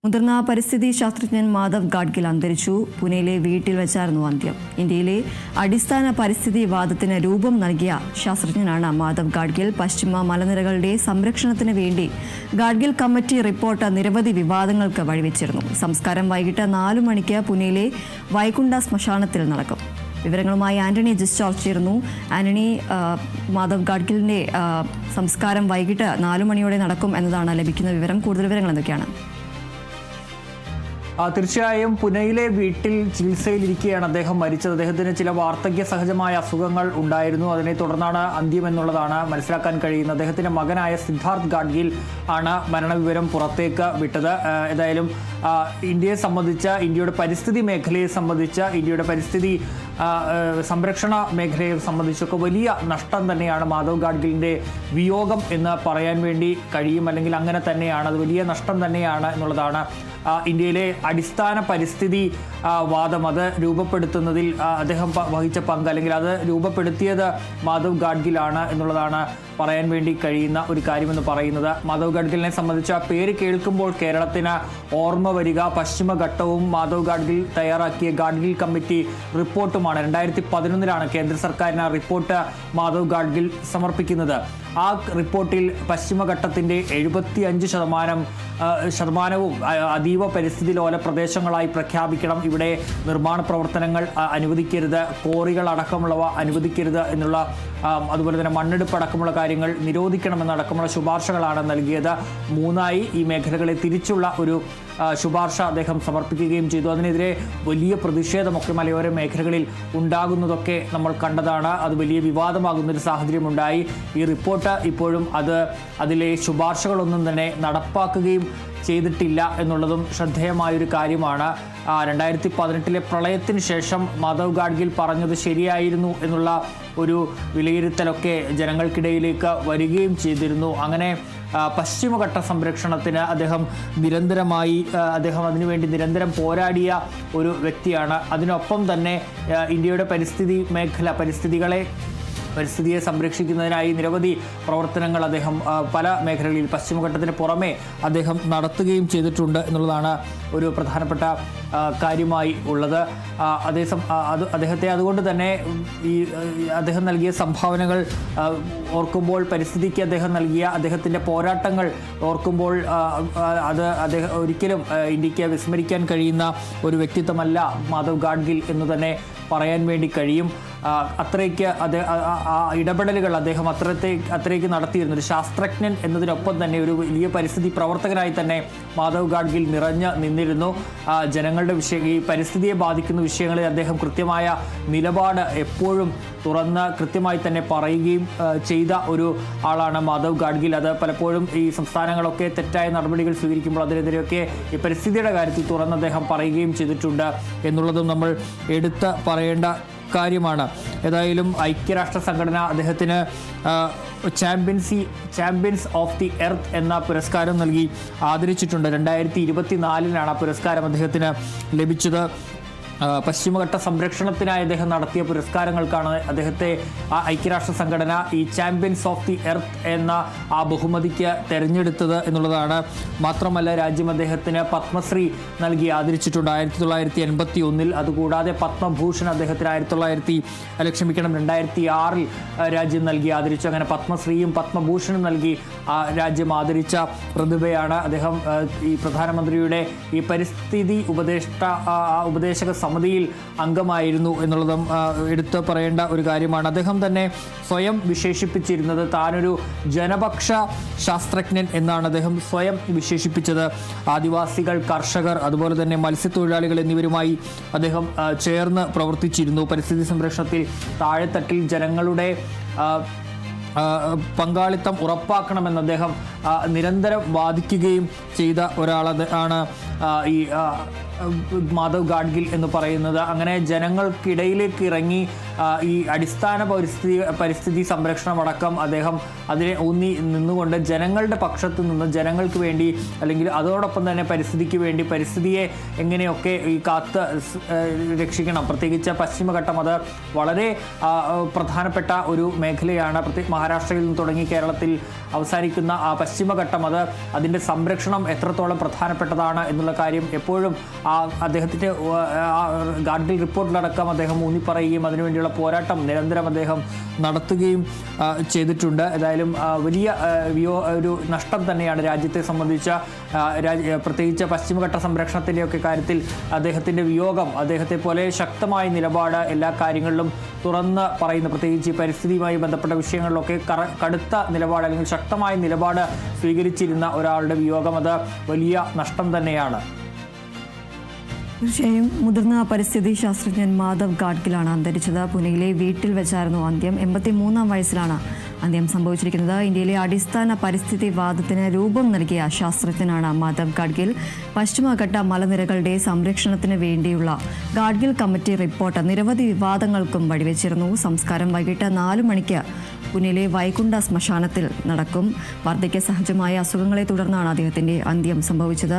മുതിർന്ന പരിസ്ഥിതി ശാസ്ത്രജ്ഞൻ മാധവ് ഗാഡ്ഗിൽ അന്തരിച്ചു. പുനെയിലെ വീട്ടിൽ വെച്ചായിരുന്നു അന്ത്യം. ഇന്ത്യയിലെ അടിസ്ഥാന പരിസ്ഥിതി വാദത്തിന് രൂപം നൽകിയ ശാസ്ത്രജ്ഞനാണ് മാധവ് ഗാഡ്ഗിൽ. പശ്ചിമ മലനിരകളുടെ സംരക്ഷണത്തിന് വേണ്ടി ഗാഡ്ഗിൽ കമ്മിറ്റി റിപ്പോർട്ട് നിരവധി വിവാദങ്ങൾക്ക് വഴിവെച്ചിരുന്നു. സംസ്കാരം വൈകിട്ട് 4 മണിക്ക് പുനെയിലെ വൈകുണ്ഠ ശ്മശാനത്തിൽ നടക്കും. വിവരങ്ങളുമായി ആന്റണി ജിസ്റ്റോൾ ചേരുന്നു. ആന്റണി, മാധവ് ഗാഡ്ഗിലിന്റെ സംസ്കാരം വൈകിട്ട് 4 മണിയോടെ നടക്കും എന്നതാണ് ലഭിക്കുന്ന വിവരം. കൂടുതൽ വിവരങ്ങൾ എന്തൊക്കെയാണ്? തീർച്ചയായും പുനെയിലെ വീട്ടിൽ ചികിത്സയിലിരിക്കുകയാണ് അദ്ദേഹം മരിച്ചത്. അദ്ദേഹത്തിന് ചില വാർദ്ധക്യ സഹജമായ അസുഖങ്ങൾ ഉണ്ടായിരുന്നു. അതിനെ തുടർന്നാണ് അന്ത്യം എന്നുള്ളതാണ് മനസ്സിലാക്കാൻ കഴിയുന്നത്. അദ്ദേഹത്തിൻ്റെ മകനായ സിദ്ധാർത്ഥ് ഗാഡ്ഗിൽ ആണ് മരണവിവരം പുറത്തേക്ക് വിട്ടത്. ഏതായാലും ഇന്ത്യയെ സംബന്ധിച്ച, ഇന്ത്യയുടെ പരിസ്ഥിതി മേഖലയെ സംബന്ധിച്ച, ഇന്ത്യയുടെ പരിസ്ഥിതി സംരക്ഷണ മേഖലയെ സംബന്ധിച്ചൊക്കെ വലിയ നഷ്ടം തന്നെയാണ് മാധവ് ഗാഡ്ഗിലിൻ്റെ വിയോഗം എന്ന് പറയാൻ വേണ്ടി കഴിയും. അല്ലെങ്കിൽ അങ്ങനെ തന്നെയാണ്, അത് വലിയ നഷ്ടം തന്നെയാണ് എന്നുള്ളതാണ്. ഇന്ത്യയിലെ അടിസ്ഥാന പരിസ്ഥിതി വാദം അത് രൂപപ്പെടുത്തുന്നതിൽ അദ്ദേഹം വഹിച്ച പങ്ക്, അല്ലെങ്കിൽ അത് രൂപപ്പെടുത്തിയത് മാധവ് ഗാഡ്ഗിലാണ് എന്നുള്ളതാണ് പറയാൻ വേണ്ടി കഴിയുന്ന ഒരു കാര്യമെന്ന് പറയുന്നത്. മാധവ് ഗാഡ്ഗിലിനെ സംബന്ധിച്ച പേര് കേൾക്കുമ്പോൾ കേരളത്തിന് ഓർമ്മ വരിക പശ്ചിമഘട്ടവും മാധവ് ഗാഡ്ഗിൽ തയ്യാറാക്കിയ ഗാഡ്ഗിൽ കമ്മിറ്റി റിപ്പോർട്ടുമാണ്. 2011 കേന്ദ്ര സർക്കാരിന് റിപ്പോർട്ട് മാധവ് ഗാഡ്ഗിൽ സമർപ്പിക്കുന്നത്. ആ റിപ്പോർട്ടിൽ പശ്ചിമഘട്ടത്തിൻ്റെ 75% അതീവ പരിസ്ഥിതി ലോല പ്രദേശങ്ങളായി പ്രഖ്യാപിക്കണം, ഇവിടെ നിർമ്മാണ പ്രവർത്തനങ്ങൾ അനുവദിക്കരുത്, കോറികൾ അടക്കമുള്ളവ അനുവദിക്കരുത് എന്നുള്ള, അതുപോലെ തന്നെ മണ്ണെടുപ്പ് അടക്കമുള്ള കാര്യങ്ങൾ നിരോധിക്കണമെന്നടക്കമുള്ള ശുപാർശകളാണ് നൽകിയത്. 3ആയി ഈ മേഖലകളെ തിരിച്ചുള്ള ഒരു ശുപാർശ അദ്ദേഹം സമർപ്പിക്കുകയും ചെയ്തു. അതിനെതിരെ വലിയ പ്രതിഷേധമൊക്കെ മലയോര മേഖലകളിൽ ഉണ്ടാകുന്നതൊക്കെ നമ്മൾ കണ്ടതാണ്. അത് വലിയ വിവാദമാകുന്നൊരു സാഹചര്യമുണ്ടായി. ഈ റിപ്പോർട്ട് ഇപ്പോഴും അതിലെ ശുപാർശകളൊന്നും തന്നെ നടപ്പാക്കുകയും ചെയ്തിട്ടില്ല എന്നുള്ളതും ശ്രദ്ധേയമായൊരു കാര്യമാണ്. 2018 പ്രളയത്തിന് ശേഷം മാധവ് ഗാഡ്ഗിൽ പറഞ്ഞത് ശരിയായിരുന്നു എന്നുള്ള ഒരു വിലയിരുത്തലൊക്കെ ജനങ്ങൾക്കിടയിലേക്ക് വരികയും ചെയ്തിരുന്നു. അങ്ങനെ പശ്ചിമഘട്ട സംരക്ഷണത്തിന് അദ്ദേഹം അതിനുവേണ്ടി നിരന്തരം പോരാടിയ ഒരു വ്യക്തിയാണ്. അതിനൊപ്പം തന്നെ ഇന്ത്യയുടെ പരിസ്ഥിതി മേഖല, പരിസ്ഥിതിയെ സംരക്ഷിക്കുന്നതിനായി നിരവധി പ്രവർത്തനങ്ങൾ അദ്ദേഹം പല മേഖലകളിൽ പശ്ചിമഘട്ടത്തിന് പുറമെ അദ്ദേഹം നടത്തുകയും ചെയ്തിട്ടുണ്ട് എന്നുള്ളതാണ് ഒരു പ്രധാനപ്പെട്ട കാര്യമായി ഉള്ളത്. അദ്ദേഹത്തെ അതുകൊണ്ട് തന്നെ അദ്ദേഹം നൽകിയ സംഭാവനകൾ ഓർക്കുമ്പോൾ, പരിസ്ഥിതിക്ക് അദ്ദേഹം നൽകിയ അദ്ദേഹത്തിൻ്റെ പോരാട്ടങ്ങൾ ഓർക്കുമ്പോൾ അദ്ദേഹം ഒരിക്കലും ഇന്ത്യക്ക് വിസ്മരിക്കാൻ കഴിയുന്ന ഒരു വ്യക്തിത്വമല്ല മാധവ് ഗാഡ്ഗിൽ എന്ന് തന്നെ പറയാൻ വേണ്ടി കഴിയും. അത്രയ്ക്ക് ആ ഇടപെടലുകൾ അദ്ദേഹം അത്രയ്ക്ക് നടത്തിയിരുന്നു. ഒരു ശാസ്ത്രജ്ഞൻ എന്നതിനൊപ്പം തന്നെ ഒരു വലിയ പരിസ്ഥിതി പ്രവർത്തകനായി തന്നെ മാധവ് ഗാഡ്ഗിൽ നിറഞ്ഞു നിന്നിരുന്നു. ജനങ്ങളുടെ ഈ പരിസ്ഥിതിയെ ബാധിക്കുന്ന വിഷയങ്ങളിൽ അദ്ദേഹം കൃത്യമായ നിലപാട് എപ്പോഴും തുറന്ന് കൃത്യമായി തന്നെ പറയുകയും ചെയ്ത ഒരു ആളാണ് മാധവ് ഗാഡ്ഗിൽ. അത് പലപ്പോഴും ഈ സംസ്ഥാനങ്ങളൊക്കെ തെറ്റായ നടപടികൾ സ്വീകരിക്കുമ്പോൾ അതിനെതിരെയൊക്കെ ഈ പരിസ്ഥിതിയുടെ കാര്യത്തിൽ തുറന്ന് അദ്ദേഹം പറയുകയും ചെയ്തിട്ടുണ്ട് എന്നുള്ളതും നമ്മൾ എടുത്ത് പറയേണ്ട കാര്യമാണ്. ഏതായാലും ഐക്യരാഷ്ട്ര സംഘടന അദ്ദേഹത്തിന് ചാമ്പ്യൻസ് ഓഫ് ദി എർത്ത് എന്ന പുരസ്കാരം നൽകി ആദരിച്ചിട്ടുണ്ട്. 2024 ആ പുരസ്കാരം അദ്ദേഹത്തിന് ലഭിച്ചത്. പശ്ചിമഘട്ട സംരക്ഷണത്തിനായി അദ്ദേഹം നടത്തിയ പുരസ്കാരങ്ങൾക്കാണ് അദ്ദേഹത്തെ ആ ഐക്യരാഷ്ട്ര സംഘടന ഈ ചാമ്പ്യൻസ് ഓഫ് ദി എർത്ത് എന്ന ആ ബഹുമതിക്ക് തെരഞ്ഞെടുത്തത് എന്നുള്ളതാണ്. മാത്രമല്ല, രാജ്യം അദ്ദേഹത്തിന് പത്മശ്രീ നൽകി ആദരിച്ചിട്ടുണ്ട് 1981. അതുകൂടാതെ പത്മഭൂഷൺ അദ്ദേഹത്തിന് 2006 രാജ്യം നൽകി ആദരിച്ചു. അങ്ങനെ പത്മശ്രീയും പത്മഭൂഷണും നൽകി രാജ്യം ആദരിച്ച പ്രതിഭയാണ് അദ്ദേഹം. ഈ പ്രധാനമന്ത്രിയുടെ ഈ പരിസ്ഥിതി ഉപദേശക സമിതിയിൽ അംഗമായിരുന്നു എന്നുള്ളതും എടുത്തു പറയേണ്ട ഒരു കാര്യമാണ്. അദ്ദേഹം തന്നെ സ്വയം വിശേഷിപ്പിച്ചിരുന്നത് താനൊരു ജനപക്ഷ ശാസ്ത്രജ്ഞൻ എന്നാണ് അദ്ദേഹം സ്വയം വിശേഷിപ്പിച്ചത്. ആദിവാസികൾ, കർഷകർ, അതുപോലെ തന്നെ മത്സ്യത്തൊഴിലാളികൾ എന്നിവരുമായി അദ്ദേഹം ചേർന്ന് പ്രവർത്തിച്ചിരുന്നു. പരിസ്ഥിതി സംരക്ഷണത്തിൽ താഴെത്തട്ടിൽ ജനങ്ങളുടെ പങ്കാളിത്തം ഉറപ്പാക്കണമെന്ന് അദ്ദേഹം നിരന്തരം വാദിക്കുകയും ചെയ്ത ഒരാളാണ് ഈ മാധവ് ഗാഡ്ഗിൽ എന്ന് പറയുന്നത്. അങ്ങനെ ജനങ്ങൾക്കിടയിലേക്ക് ഇറങ്ങി ഈ അടിസ്ഥാന പരിസ്ഥിതി സംരക്ഷണമടക്കം അദ്ദേഹം അതിനെ ഊന്നി നിന്നുകൊണ്ട് ജനങ്ങളുടെ പക്ഷത്ത് നിന്ന് ജനങ്ങൾക്ക് വേണ്ടി, അല്ലെങ്കിൽ അതോടൊപ്പം തന്നെ പരിസ്ഥിതിക്ക് വേണ്ടി, പരിസ്ഥിതിയെ എങ്ങനെയൊക്കെ ഈ കാത്ത് രക്ഷിക്കണം, പ്രത്യേകിച്ച് പശ്ചിമഘട്ടം അത് വളരെ പ്രധാനപ്പെട്ട ഒരു മേഖലയാണ്. പ്രത്യേകിച്ച് മഹാരാഷ്ട്രയിൽ നിന്ന് തുടങ്ങി കേരളത്തിൽ അവസാനിക്കുന്ന ആ പശ്ചിമഘട്ടം, അതിൻ്റെ സംരക്ഷണം എത്രത്തോളം പ്രധാനപ്പെട്ടതാണ് എന്നുള്ള എന്നുള്ള കാര്യം എപ്പോഴും അദ്ദേഹത്തിൻ്റെ ഗാഡ്ഗിൽ റിപ്പോർട്ടിലടക്കം അദ്ദേഹം ഊന്നിപ്പറയുകയും അതിനുവേണ്ടിയുള്ള പോരാട്ടം നിരന്തരം അദ്ദേഹം നടത്തുകയും ചെയ്തിട്ടുണ്ട്. ഏതായാലും വലിയ ഒരു നഷ്ടം തന്നെയാണ് രാജ്യത്തെ സംബന്ധിച്ച, പ്രത്യേകിച്ച് പശ്ചിമഘട്ട സംരക്ഷണത്തിൻ്റെയൊക്കെ കാര്യത്തിൽ അദ്ദേഹത്തിൻ്റെ വിയോഗം. അദ്ദേഹത്തെ പോലെ ശക്തമായ നിലപാട് എല്ലാ കാര്യങ്ങളിലും തുറന്ന് പറയുന്ന, പ്രത്യേകിച്ച് പരിസ്ഥിതിയുമായി ബന്ധപ്പെട്ട വിഷയങ്ങളിലൊക്കെ കടുത്ത നിലപാട് അല്ലെങ്കിൽ ശക്തമായ നിലപാട് സ്വീകരിച്ചിരുന്ന ഒരാളുടെ വിയോഗം അത് വലിയ നഷ്ടം തന്നെയാണ്. തീർച്ചയായും മുതിർന്ന പരിസ്ഥിതി ശാസ്ത്രജ്ഞൻ മാധവ് ഗാഡ്ഗിലാണ് അന്തരിച്ചത്. പുനെയിലെ വീട്ടിൽ വെച്ചായിരുന്നു അന്ത്യം. 83-ാം വയസ്സിലാണ് അന്ത്യം സംഭവിച്ചിരിക്കുന്നത്. ഇന്ത്യയിലെ അടിസ്ഥാന പരിസ്ഥിതിവാദത്തിന് രൂപം നൽകിയ ശാസ്ത്രജ്ഞനാണ് മാധവ് ഗാഡ്ഗിൽ. പശ്ചിമഘട്ട മലനിരകളുടെ സംരക്ഷണത്തിന് വേണ്ടിയുള്ള ഗാഡ്ഗിൽ കമ്മിറ്റി റിപ്പോർട്ട് നിരവധി വിവാദങ്ങൾക്കും വഴിവെച്ചിരുന്നു. സംസ്കാരം വൈകിട്ട് 4 മണിക്ക് പുനെയിലെ വൈകുണ്ഠ ശ്മശാനത്തിൽ നടക്കും. വാർദ്ധക്യ സഹജമായ അസുഖങ്ങളെ തുടർന്നാണ് അദ്ദേഹത്തിന്റെ അന്ത്യം സംഭവിച്ചത്.